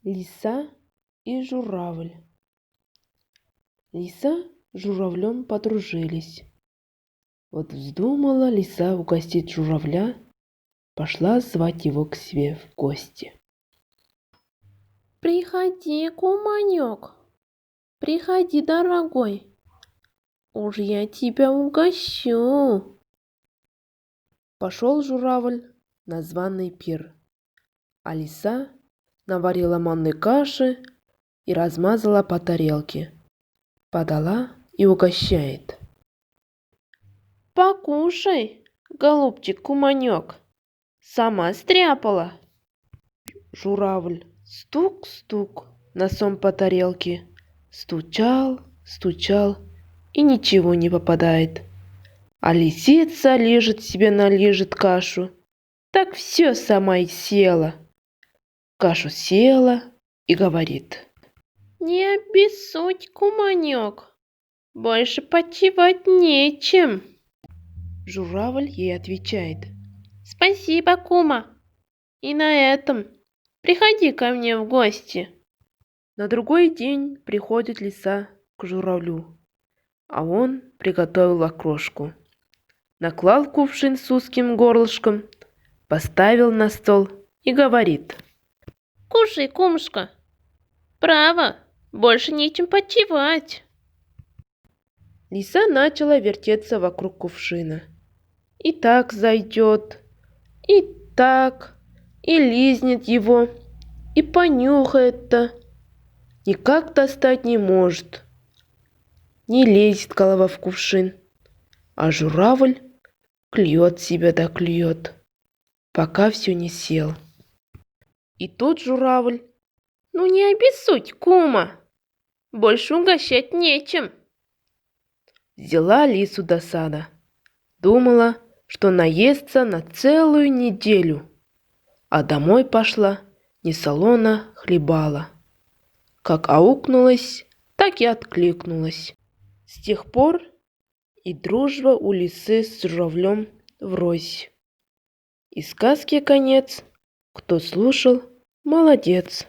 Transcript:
Лиса и журавль. Лиса с журавлем подружились. Вот вздумала лиса угостить журавля, пошла звать его к себе в гости. Приходи, куманек, приходи, дорогой, уж я тебя угощу. Пошел журавль на званый пир, а лиса наварила манной каши и размазала по тарелке, подала и угощает. Покушай, голубчик куманек, сама стряпала. Журавль стук-стук носом по тарелке, стучал, стучал и ничего не попадает. А лисица лижет себе налижет кашу, так все сама и села. Кашу села и говорит: Не обессудь, куманек, больше почивать нечем. Журавль ей отвечает: Спасибо, кума, и на этом приходи ко мне в гости. На другой день приходит лиса к журавлю, а он приготовил окрошку. Наклал кувшин с узким горлышком, поставил на стол и говорит: Кушай, кумушка, право, больше нечем почивать. Лиса начала вертеться вокруг кувшина. И так зайдет, и так, и лизнет его, и понюхает-то. Никак достать не может. Не лезет голова в кувшин, а журавль клюет себя да клюет, пока все не сел. И тут журавль: Ну не обессудь, кума, больше угощать нечем. взяла лису досада. Думала, что наестся на целую неделю, а домой пошла, не солоно хлебала. Как аукнулась, так и откликнулась. С тех пор и дружба у лисы с журавлем врозь. И сказке конец. Кто слушал, молодец.